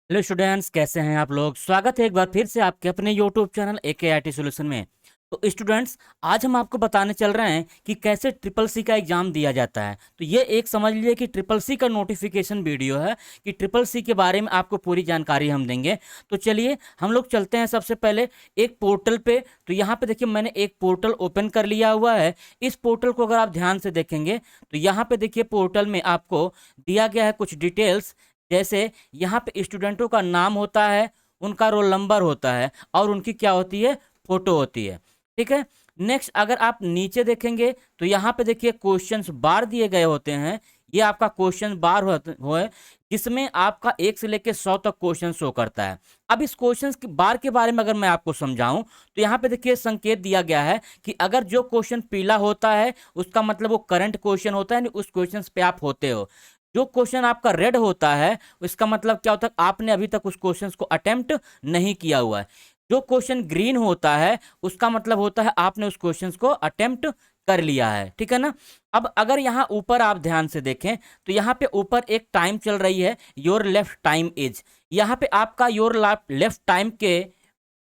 Hello students, कैसे हैं आप लोग। स्वागत है एक बार फिर से आपके अपने यूट्यूब चैनल AKIT सॉल्यूशन में। तो स्टूडेंट्स, आज हम आपको बताने चल रहे हैं कि कैसे ट्रिपल सी का एग्ज़ाम दिया जाता है। तो ये एक समझ लीजिए कि ट्रिपल सी का नोटिफिकेशन वीडियो है कि ट्रिपल सी के बारे में आपको पूरी जानकारी हम देंगे। तो चलिए हम लोग चलते हैं सबसे पहले एक पोर्टल पे। तो यहाँ पे देखिए, मैंने एक पोर्टल ओपन कर लिया हुआ है। इस पोर्टल को अगर आप ध्यान से देखेंगे तो यहाँ पे देखिए, पोर्टल में आपको दिया गया है कुछ डिटेल्स। जैसे यहाँ पे स्टूडेंटों का नाम होता है, उनका रोल नंबर होता है और उनकी क्या होती है, फोटो होती है। ठीक है। नेक्स्ट अगर आप नीचे देखेंगे तो यहाँ पे देखिए क्वेश्चंस बार दिए गए होते हैं। ये आपका क्वेश्चन बार है जिसमें आपका 1 से लेकर 100 तक क्वेश्चन शो करता है। अब इस क्वेश्चन के बार के बारे में अगर मैं आपको समझाऊं तो यहाँ पे देखिए संकेत दिया गया है कि अगर जो क्वेश्चन पीला होता है उसका मतलब वो करंट क्वेश्चन होता है, उस क्वेश्चन पे आप होते हो। जो क्वेश्चन आपका रेड होता है इसका मतलब क्या होता है, आपने अभी तक उस क्वेश्चन को अटेम्प्ट नहीं किया हुआ है। जो क्वेश्चन ग्रीन होता है उसका मतलब होता है आपने उस क्वेश्चन को अटेम्प्ट कर लिया है। ठीक है ना। अब अगर यहाँ ऊपर आप ध्यान से देखें तो यहाँ पे ऊपर एक टाइम चल रही है, योर लेफ्ट टाइम इज। यहाँ पे आपका योर लेफ्ट टाइम के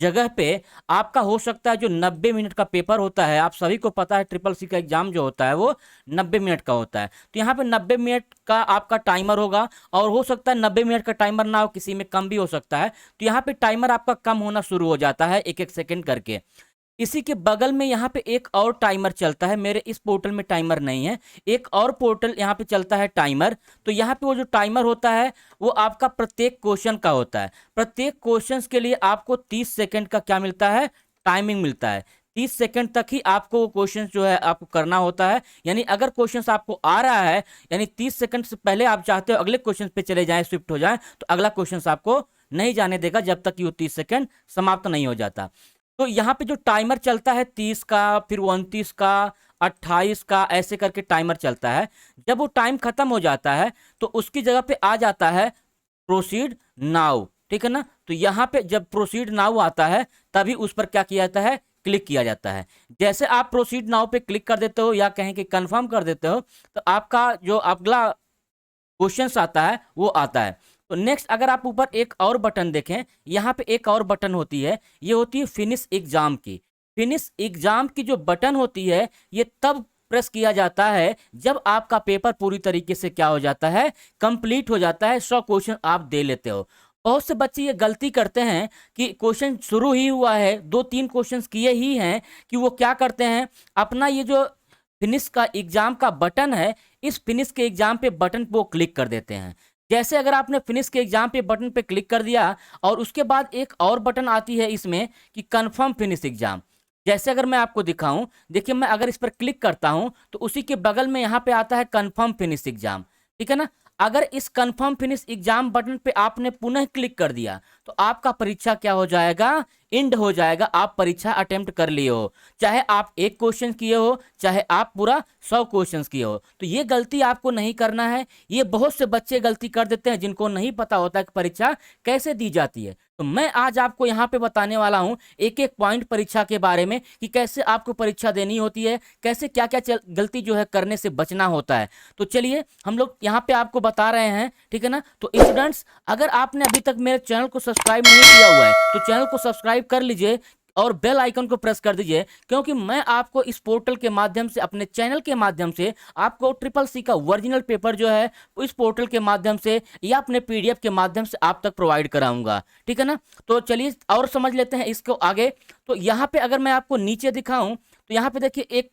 जगह पे आपका हो सकता है जो 90 मिनट का पेपर होता है। आप सभी को पता है ट्रिपल सी का एग्जाम जो होता है वो 90 मिनट का होता है। तो यहाँ पे 90 मिनट का आपका टाइमर होगा और हो सकता है 90 मिनट का टाइमर ना हो, किसी में कम भी हो सकता है। तो यहाँ पे टाइमर आपका कम होना शुरू हो जाता है एक एक सेकंड करके। इसी के बगल में यहाँ पे एक और टाइमर चलता है। मेरे इस पोर्टल में टाइमर नहीं है, एक और पोर्टल यहाँ पे चलता है टाइमर। तो यहाँ पे वो जो टाइमर होता है वो आपका प्रत्येक क्वेश्चन का होता है। प्रत्येक क्वेश्चन के लिए आपको 30 सेकंड का क्या मिलता है, टाइमिंग मिलता है। 30 सेकंड तक ही आपको वो क्वेश्चन जो है आपको करना होता है। यानी अगर क्वेश्चन आपको आ रहा है, यानी 30 सेकंड से पहले आप चाहते हो अगले क्वेश्चन पे चले जाएं, शिफ्ट हो जाएं, तो अगला क्वेश्चन आपको नहीं जाने देगा जब तक कि वो 30 सेकंड समाप्त नहीं हो जाता। तो यहाँ पे जो टाइमर चलता है 30 का, फिर 29 का, 28 का, ऐसे करके टाइमर चलता है। जब वो टाइम खत्म हो जाता है तो उसकी जगह पे आ जाता है प्रोसीड नाउ। ठीक है ना। तो यहाँ पे जब प्रोसीड नाउ आता है तभी उस पर क्या किया जाता है, क्लिक किया जाता है। जैसे आप प्रोसीड नाउ पे क्लिक कर देते हो या कहें कि कंफर्म कर देते हो तो आपका जो अगला क्वेश्चन आता है वो आता है। तो नेक्स्ट अगर आप ऊपर एक और बटन देखें, यहाँ पे एक और बटन होती है, ये होती है फिनिश एग्जाम की। फिनिश एग्जाम की जो बटन होती है ये तब प्रेस किया जाता है जब आपका पेपर पूरी तरीके से क्या हो जाता है, कंप्लीट हो जाता है, 100 क्वेश्चन आप दे लेते हो। बहुत से बच्चे ये गलती करते हैं कि क्वेश्चन शुरू ही हुआ है, 2-3 क्वेश्चन किए ही हैं कि वो क्या करते हैं, अपना ये जो फिनिश का एग्जाम का बटन है, इस फिनिश के एग्जाम पे बटन पे वो क्लिक कर देते हैं। जैसे अगर आपने फिनिश के एग्जाम पे बटन पे क्लिक कर दिया और उसके बाद एक और बटन आती है इसमें कि कंफर्म फिनिश एग्जाम। जैसे अगर मैं आपको दिखाऊं, देखिए मैं अगर इस पर क्लिक करता हूं तो उसी के बगल में यहाँ पे आता है कंफर्म फिनिश एग्जाम। ठीक है ना। अगर इस कंफर्म फिनिश एग्जाम बटन पे आपने पुनः क्लिक कर दिया तो आपका परीक्षा क्या हो जाएगा, इंड हो जाएगा। आप परीक्षा अटेम्प्ट कर लिए हो, चाहे आप एक क्वेश्चन किए हो चाहे आप पूरा 100 क्वेश्चन किए हो। तो ये गलती आपको नहीं करना है। ये बहुत से बच्चे गलती कर देते हैं जिनको नहीं पता होता कि परीक्षा कैसे दी जाती है। तो मैं आज आपको यहाँ पे बताने वाला हूँ एक एक पॉइंट परीक्षा के बारे में कि कैसे आपको परीक्षा देनी होती है, कैसे क्या क्या गलती जो है करने से बचना होता है। तो चलिए हम लोग यहाँ पे आपको बता रहे हैं। ठीक है ना। तो स्टूडेंट्स, अगर आपने अभी तक मेरे चैनल को सब्सक्राइब नहीं किया हुआ है तो चैनल को सब्सक्राइब कर लीजिए और बेल आइकन को प्रेस कर दीजिए, क्योंकि मैं आपको इस पोर्टल के माध्यम से, अपने चैनल के माध्यम से आपको ट्रिपल सी का ओरिजिनल पेपर जो है इस पोर्टल के माध्यम से या अपने PDF के माध्यम से आप तक प्रोवाइड कराऊंगा। ठीक है ना। तो चलिए और समझ लेते हैं इसको आगे। तो यहाँ पे अगर मैं आपको नीचे दिखाऊं तो यहाँ पे देखिए एक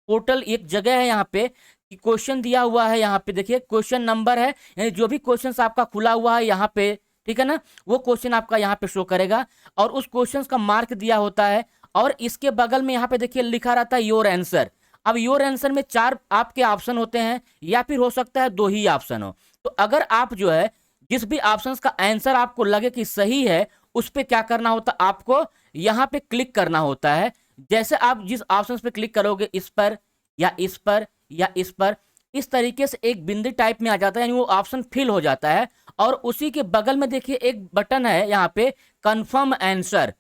पोर्टल, एक जगह है यहाँ पे कि क्वेश्चन दिया हुआ है। यहाँ पे देखिए क्वेश्चन नंबर है, यानी जो भी क्वेश्चन आपका खुला हुआ है यहाँ पे, ठीक है ना, वो क्वेश्चन आपका यहाँ पे शो करेगा और उस क्वेश्चन का मार्क दिया होता है। और इसके बगल में यहाँ पे देखिए लिखा रहता है योर आंसर। अब योर आंसर में 4 आपके ऑप्शन होते हैं या फिर हो सकता है 2 ही ऑप्शन हो। तो अगर आप जो है जिस भी ऑप्शन का आंसर आपको लगे कि सही है उस पर क्या करना होता है, आपको यहाँ पे क्लिक करना होता है। जैसे आप जिस ऑप्शन पे क्लिक करोगे, इस पर या इस पर या इस पर, इस तरीके से एक बिंदी टाइप में आ जाता है, यानी वो ऑप्शन फिल हो जाता है। और उसी के बगल में देखिए एक बटन है यहाँ पे कंफर्म आंसर।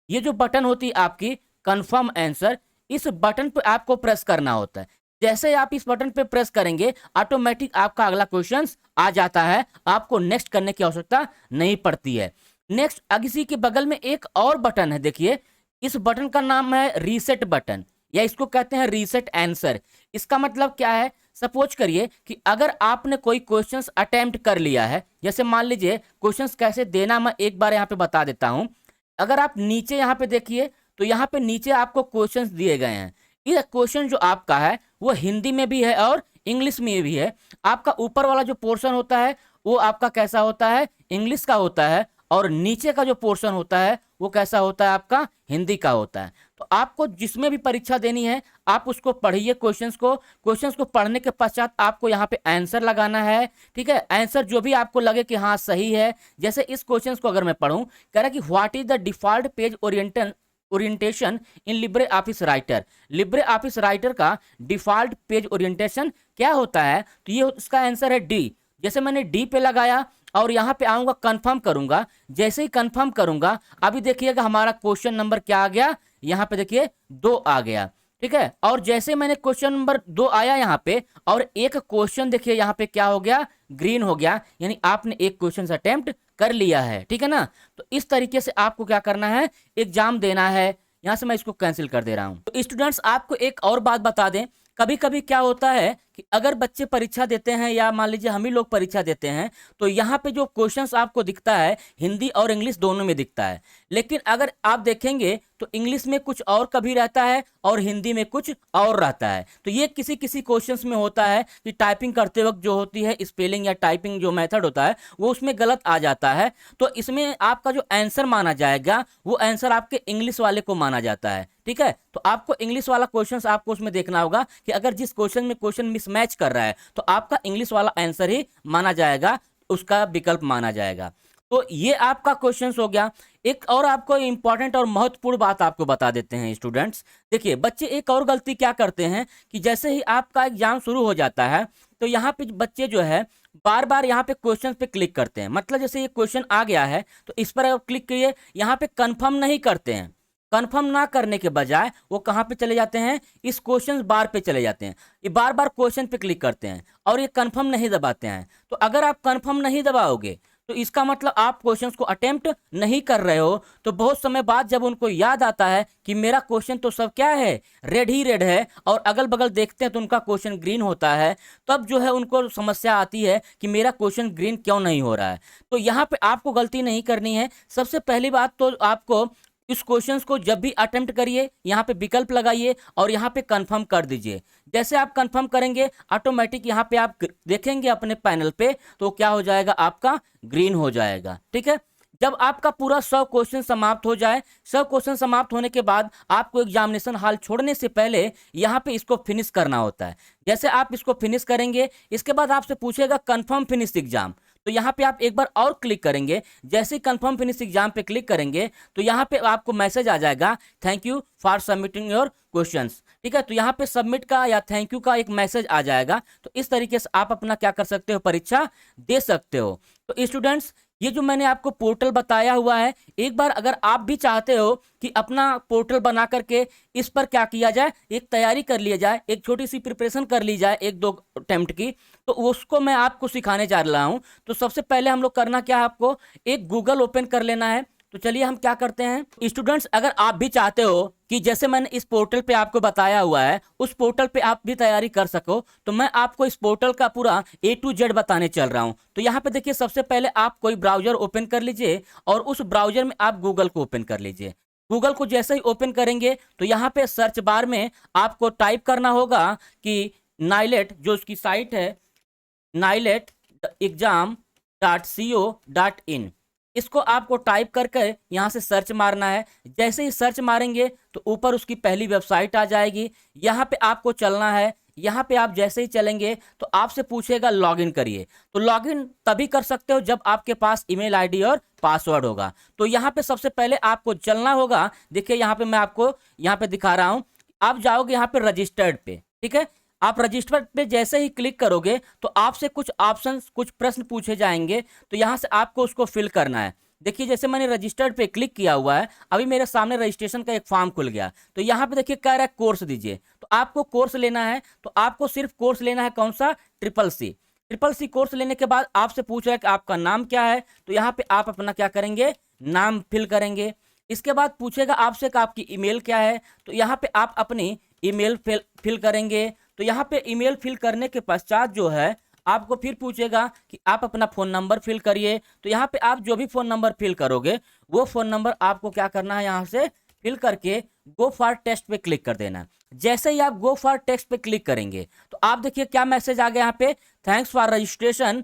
ये जो बटन होती है आपकी कंफर्म आंसर, इस बटन पे आपको प्रेस करना होता है। जैसे ही आप इस बटन पे प्रेस करेंगे ऑटोमेटिक आपका अगला क्वेश्चन आ जाता है, आपको नेक्स्ट करने की आवश्यकता नहीं पड़ती है। नेक्स्ट इसी के बगल में एक और बटन है, देखिए इस बटन का नाम है रीसेट बटन, या इसको कहते हैं रीसेट आंसर। इसका मतलब क्या है, सपोज करिए कि अगर आपने कोई क्वेश्चंस अटेम्प्ट कर लिया है, जैसे मान लीजिए क्वेश्चंस कैसे देना मैं एक बार यहाँ पे बता देता हूँ। अगर आप नीचे यहाँ पे देखिए तो यहाँ पे नीचे आपको क्वेश्चंस दिए गए हैं। ये क्वेश्चन जो आपका है वो हिंदी में भी है और इंग्लिश में भी है। आपका ऊपर वाला जो पोर्शन होता है वो आपका कैसा होता है, इंग्लिश का होता है, और नीचे का जो पोर्शन होता है वो कैसा होता है, आपका हिंदी का होता है। तो आपको जिसमें भी परीक्षा देनी है आप उसको पढ़िए क्वेश्चंस को पढ़ने के पश्चात आपको यहाँ पे आंसर लगाना है। ठीक है, आंसर जो भी आपको लगे कि हाँ सही है। जैसे इस क्वेश्चंस को अगर मैं पढ़ूं, कह रहा है कि what is the default page orientation in Libre office writer. Libre office writer का डिफॉल्ट पेज ओरिएंटेशन क्या होता है, तो ये इसका आंसर है डी। जैसे मैंने डी पे लगाया और यहाँ पे आऊंगा कंफर्म करूंगा, जैसे ही कंफर्म करूंगा अभी देखिएगा हमारा क्वेश्चन नंबर क्या आ गया, यहाँ पे देखिए 2 आ गया। ठीक है, और जैसे मैंने क्वेश्चन नंबर 2 आया यहाँ पे, और एक क्वेश्चन देखिए यहाँ पे क्या हो गया, ग्रीन हो गया, यानी आपने एक क्वेश्चन अटेम्प्ट कर लिया है। ठीक है ना, तो इस तरीके से आपको क्या करना है, एग्जाम देना है। यहां से मैं इसको कैंसिल कर दे रहा हूं। तो स्टूडेंट्स आपको एक और बात बता दें, कभी कभी क्या होता है कि अगर बच्चे परीक्षा देते हैं या मान लीजिए हम ही लोग परीक्षा देते हैं, तो यहाँ पे जो क्वेश्चंस आपको दिखता है हिंदी और इंग्लिश दोनों में दिखता है, लेकिन अगर आप देखेंगे तो इंग्लिश में कुछ और कभी रहता है और हिंदी में कुछ और रहता है। तो ये किसी किसी क्वेश्चंस में होता है कि टाइपिंग करते वक्त जो होती है स्पेलिंग या टाइपिंग जो मेथड होता है वो उसमें गलत आ जाता है, तो इसमें आपका जो आंसर माना जाएगा वो आंसर आपके इंग्लिश वाले को माना जाता है। ठीक है, तो आपको इंग्लिश वाला क्वेश्चन आपको उसमें देखना होगा कि अगर जिस क्वेश्चन में क्वेश्चन मिसमैच कर रहा है तो आपका इंग्लिश वाला आंसर ही माना जाएगा, उसका विकल्प माना जाएगा। तो ये आपका क्वेश्चन हो गया। एक और आपको इंपॉर्टेंट और महत्वपूर्ण बात आपको बता देते हैं स्टूडेंट्स। देखिए बच्चे एक और गलती क्या करते हैं कि जैसे ही आपका एग्जाम शुरू हो जाता है तो यहाँ पे बच्चे जो है बार बार यहाँ पे क्वेश्चन पे क्लिक करते हैं। मतलब जैसे ये क्वेश्चन आ गया है तो इस पर आप क्लिक करिए, यहाँ पे कंफर्म नहीं करते हैं। कंफर्म ना करने के बजाय वो कहाँ पे चले जाते हैं, इस क्वेश्चन बार पे चले जाते हैं। ये बार बार क्वेश्चन पे क्लिक करते हैं और ये कंफर्म नहीं दबाते हैं। तो अगर आप कंफर्म नहीं दबाओगे तो इसका मतलब आप क्वेश्चंस को अटेम्प्ट नहीं कर रहे हो। तो बहुत समय बाद जब उनको याद आता है कि मेरा क्वेश्चन तो सब क्या है, रेड ही रेड है, और अगल बगल देखते हैं तो उनका क्वेश्चन ग्रीन होता है, तब जो है उनको समस्या आती है कि मेरा क्वेश्चन ग्रीन क्यों नहीं हो रहा है। तो यहाँ पे आपको गलती नहीं करनी है। सबसे पहली बात तो आपको इस क्वेश्चंस को जब भी अटेम्प्ट करिए यहाँ पे विकल्प लगाइए और यहाँ पे कंफर्म कर दीजिए। जैसे आप कंफर्म करेंगे ऑटोमेटिक यहाँ पे आप देखेंगे अपने पैनल पे तो क्या हो जाएगा, आपका ग्रीन हो जाएगा। ठीक है, जब आपका पूरा 100 क्वेश्चन समाप्त हो जाए, 100 क्वेश्चन समाप्त होने के बाद आपको एग्जामिनेशन हॉल छोड़ने से पहले यहाँ पे इसको फिनिश करना होता है। जैसे आप इसको फिनिश करेंगे इसके बाद आपसे पूछेगा कंफर्म फिनिश एग्जाम, तो यहाँ पे आप एक बार और क्लिक करेंगे। जैसे ही कंफर्म फिनिश एग्जाम पे क्लिक करेंगे तो यहाँ पे आपको मैसेज आ जाएगा thank you for submitting your questions. ठीक है, तो यहाँ पे सबमिट का या थैंक यू का एक मैसेज आ जाएगा। तो इस तरीके से आप अपना क्या कर सकते हो, परीक्षा दे सकते हो। तो स्टूडेंट्स ये जो मैंने आपको पोर्टल बताया हुआ है, एक बार अगर आप भी चाहते हो कि अपना पोर्टल बना करके इस पर क्या किया जाए, एक तैयारी कर लिया जाए, एक छोटी सी प्रिपरेशन कर ली जाए 1-2 अटेम्प्ट की, तो उसको मैं आपको सिखाने जा रहा हूं। तो सबसे पहले हम लोग करना क्या है, आपको एक गूगल ओपन कर लेना है। तो चलिए हम क्या करते हैं स्टूडेंट्स, अगर आप भी चाहते हो कि जैसे मैंने इस पोर्टल पे आपको बताया हुआ है उस पोर्टल पे आप भी तैयारी कर सको, तो मैं आपको इस पोर्टल का पूरा A to Z बताने चल रहा हूं। तो यहाँ पे देखिए सबसे पहले आप कोई ब्राउजर ओपन कर लीजिए और उस ब्राउजर में आप गूगल को ओपन कर लीजिए। गूगल को जैसे ही ओपन करेंगे तो यहाँ पे सर्च बार में आपको टाइप करना होगा कि नाइलेट, जो उसकी साइट है niletexam.co.in, इसको आपको टाइप करके यहाँ से सर्च मारना है। जैसे ही सर्च मारेंगे तो ऊपर उसकी पहली वेबसाइट आ जाएगी, यहाँ पे आपको चलना है। यहाँ पे आप जैसे ही चलेंगे तो आपसे पूछेगा लॉगिन करिए। तो लॉगिन तभी कर सकते हो जब आपके पास ईमेल आईडी और पासवर्ड होगा। तो यहाँ पे सबसे पहले आपको चलना होगा। देखिए यहाँ पे मैं आपको यहाँ पे दिखा रहा हूँ, आप जाओगे यहाँ पे रजिस्टर्ड पे। ठीक है, आप रजिस्टर पे जैसे ही क्लिक करोगे तो आपसे कुछ ऑप्शंस, कुछ प्रश्न पूछे जाएंगे, तो यहाँ से आपको उसको फिल करना है। देखिए जैसे मैंने रजिस्टर्ड पे क्लिक किया हुआ है, अभी मेरे सामने रजिस्ट्रेशन का एक फॉर्म खुल गया। तो यहाँ पे देखिए कह रहा है कोर्स दीजिए, तो आपको कोर्स लेना है। तो आपको सिर्फ कोर्स लेना है कौन सा, ट्रिपल सी कोर्स लेने के बाद आपसे पूछ रहा है कि आपका नाम क्या है। तो यहाँ पे आप अपना क्या करेंगे, नाम फिल करेंगे। इसके बाद पूछेगा आपसे कि आपकी ईमेल क्या है। तो यहाँ पे आप अपनी ईमेल फिल करेंगे। तो यहाँ पे ईमेल फिल करने के पश्चात जो है आपको फिर पूछेगा कि आप अपना फ़ोन नंबर फिल करिए। तो यहाँ पे आप जो भी फ़ोन नंबर फिल करोगे वो फ़ोन नंबर आपको क्या करना है, यहाँ से फिल करके गो फॉर टेस्ट पे क्लिक कर देना। जैसे ही आप गो फॉर टेस्ट पे क्लिक करेंगे तो आप देखिए क्या मैसेज आ गया यहाँ पे, thanks for registration,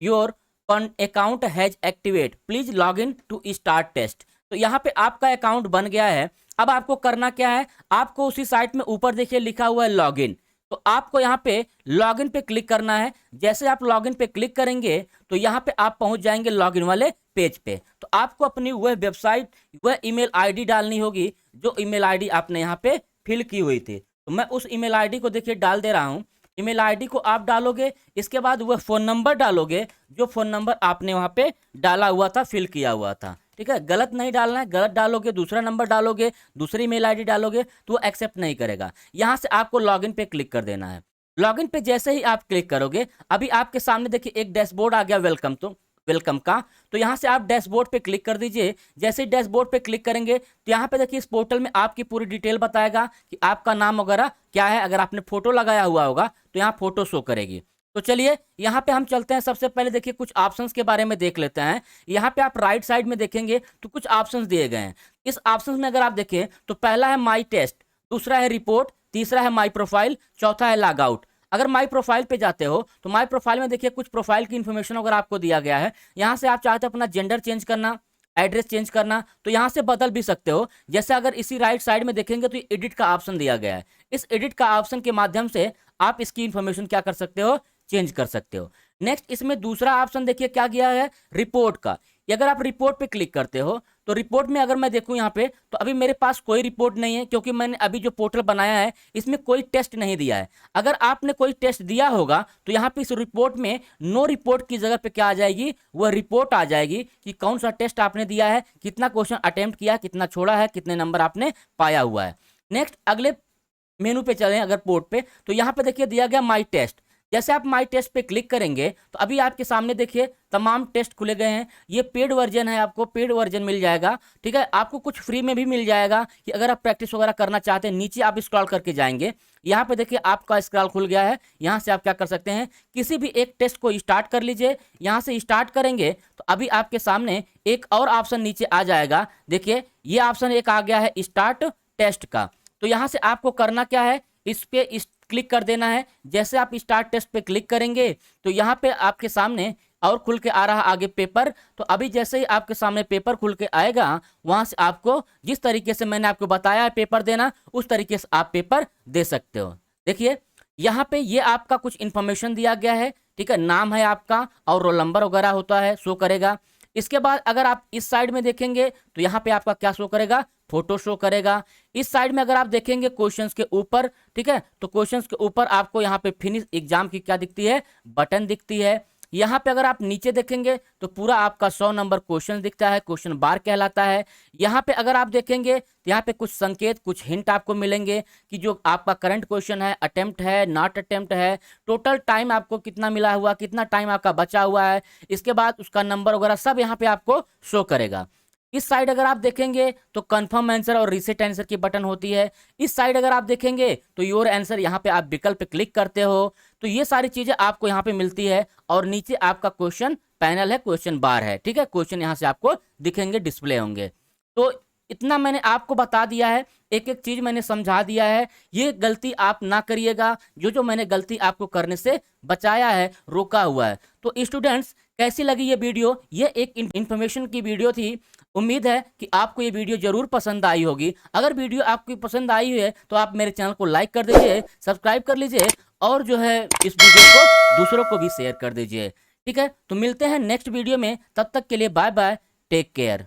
your account has activate, please log in to start test. तो यहाँ पे आपका अकाउंट बन गया है। अब आपको करना क्या है, आपको उसी साइट में ऊपर देखिए लिखा हुआ है लॉगिन। तो आपको यहाँ पे लॉगिन पे क्लिक करना है। जैसे आप लॉगिन पे क्लिक करेंगे तो यहाँ पे आप पहुंच जाएंगे लॉगिन वाले पेज पे। तो आपको अपनी वह वेबसाइट, वह ईमेल आईडी डालनी होगी जो ईमेल आईडी आपने यहाँ पे फिल की हुई थी। तो मैं उस ईमेल आईडी को देखिए डाल दे रहा हूँ। ईमेल आईडी को आप डालोगे, इसके बाद वह फ़ोन नंबर डालोगे जो फ़ोन नंबर आपने वहाँ पे डाला हुआ था, फिल किया हुआ था। ठीक है, गलत नहीं डालना है, गलत डालोगे दूसरा नंबर डालोगे, दूसरी मेल आईडी डालोगे तो वो एक्सेप्ट नहीं करेगा। यहाँ से आपको लॉगिन पे क्लिक कर देना है। लॉगिन पे जैसे ही आप क्लिक करोगे अभी आपके सामने देखिए एक डैशबोर्ड आ गया वेलकम का। तो यहाँ से आप डैशबोर्ड पे क्लिक कर दीजिए। जैसे ही डैशबोर्ड पे क्लिक करेंगे तो यहाँ पे देखिए इस पोर्टल में आपकी पूरी डिटेल बताएगा कि आपका नाम वगैरह क्या है। अगर आपने फोटो लगाया हुआ होगा तो यहाँ फोटो शो करेगी। तो चलिए यहाँ पे हम चलते हैं। सबसे पहले देखिए कुछ ऑप्शंस के बारे में देख लेते हैं। यहाँ पे आप राइट साइड में देखेंगे तो कुछ ऑप्शंस दिए गए हैं। इस ऑप्शंस में अगर आप देखें तो पहला है माई टेस्ट, दूसरा है रिपोर्ट, तीसरा है माई प्रोफाइल, चौथा है लॉग आउट। अगर माई प्रोफाइल पे जाते हो तो माई प्रोफाइल में देखिए कुछ प्रोफाइल की इन्फॉर्मेशन अगर आपको दिया गया है। यहाँ से आप चाहते हो अपना जेंडर चेंज करना, एड्रेस चेंज करना, तो यहाँ से बदल भी सकते हो। जैसे अगर इसी राइट साइड में देखेंगे तो एडिट का ऑप्शन दिया गया है। इस एडिट का ऑप्शन के माध्यम से आप इसकी इन्फॉर्मेशन क्या कर सकते हो, चेंज कर सकते हो। नेक्स्ट इसमें दूसरा ऑप्शन देखिए क्या गया है, रिपोर्ट का। अगर आप रिपोर्ट पे क्लिक करते हो तो रिपोर्ट में अगर मैं देखूं यहाँ पे तो अभी मेरे पास कोई रिपोर्ट नहीं है, क्योंकि मैंने अभी जो पोर्टल बनाया है इसमें कोई टेस्ट नहीं दिया है। अगर आपने कोई टेस्ट दिया होगा तो यहाँ पे इस रिपोर्ट में नो रिपोर्ट की जगह पे क्या आ जाएगी, वह रिपोर्ट आ जाएगी कि कौन सा टेस्ट आपने दिया है, कितना क्वेश्चन अटेम्प्ट किया, कितना छोड़ा है, कितने नंबर आपने पाया हुआ है। नेक्स्ट अगले मेनू पे चलें अगर पोर्ट पे तो यहाँ पे देखिए दिया गया माई टेस्ट। जैसे आप माई टेस्ट पे क्लिक करेंगे तो अभी आपके सामने देखिए तमाम टेस्ट खुले गए हैं। ये पेड वर्जन है, आपको पेड वर्जन मिल जाएगा। ठीक है, आपको कुछ फ्री में भी मिल जाएगा कि अगर आप प्रैक्टिस वगैरह करना चाहते हैं। नीचे आप स्क्रॉल करके जाएंगे, यहाँ पे देखिए आपका स्क्रॉल खुल गया है। यहाँ से आप क्या कर सकते हैं, किसी भी एक टेस्ट को स्टार्ट कर लीजिए। यहाँ से स्टार्ट करेंगे तो अभी आपके सामने एक और ऑप्शन नीचे आ जाएगा। देखिए ये ऑप्शन एक आ गया है स्टार्ट टेस्ट का। तो यहाँ से आपको करना क्या है, इस पे क्लिक कर देना है। जैसे आप स्टार्ट टेस्ट पे क्लिक करेंगे तो यहाँ पे आपके सामने और खुल के आ रहा आगे पेपर। तो अभी जैसे ही आपके सामने पेपर खुल के आएगा वहां से आपको जिस तरीके से मैंने आपको बताया है पेपर देना, उस तरीके से आप पेपर दे सकते हो। देखिए यहाँ पे ये आपका कुछ इन्फॉर्मेशन दिया गया है। ठीक है, नाम है आपका और रोल नंबर वगैरह होता है, शो करेगा। इसके बाद अगर आप इस साइड में देखेंगे तो यहाँ पे आपका क्या शो करेगा, फोटो शो करेगा। इस साइड में अगर आप देखेंगे क्वेश्चंस के ऊपर, ठीक है, तो क्वेश्चंस के ऊपर आपको यहाँ पे फिनिश एग्जाम की क्या दिखती है, बटन दिखती है। यहाँ पे अगर आप नीचे देखेंगे तो पूरा आपका 100 नंबर क्वेश्चन दिखता है, क्वेश्चन बार कहलाता है। यहाँ पे अगर आप देखेंगे तो यहाँ पे कुछ संकेत, कुछ हिंट आपको मिलेंगे कि जो आपका करंट क्वेश्चन है, अटेम्प्ट है, नॉट अटेम्प्ट है, टोटल टाइम आपको कितना मिला हुआ, कितना टाइम आपका बचा हुआ है, इसके बाद उसका नंबर वगैरह सब यहाँ पे आपको शो करेगा। इस साइड अगर आप देखेंगे तो कंफर्म आंसर और रीसेट आंसर की बटन होती है। इस साइड अगर आप देखेंगे तो योर आंसर, यहाँ पे आप विकल्प पे क्लिक करते हो तो ये सारी चीजें आपको यहाँ पे मिलती है। और नीचे आपका क्वेश्चन पैनल है, क्वेश्चन बार है। ठीक है, क्वेश्चन यहाँ से आपको दिखेंगे, डिस्प्ले होंगे। तो इतना मैंने आपको बता दिया है, एक एक चीज मैंने समझा दिया है। ये गलती आप ना करिएगा, जो मैंने गलती आपको करने से बचाया है, रोका हुआ है। तो स्टूडेंट्स कैसी लगी ये वीडियो, ये एक इन्फॉर्मेशन की वीडियो थी। उम्मीद है कि आपको ये वीडियो जरूर पसंद आई होगी। अगर वीडियो आपको पसंद आई है तो आप मेरे चैनल को लाइक कर दीजिए, सब्सक्राइब कर लीजिए और जो है इस वीडियो को दूसरों को भी शेयर कर दीजिए। ठीक है, तो मिलते हैं नेक्स्ट वीडियो में, तब तक के लिए बाय बाय, टेक केयर।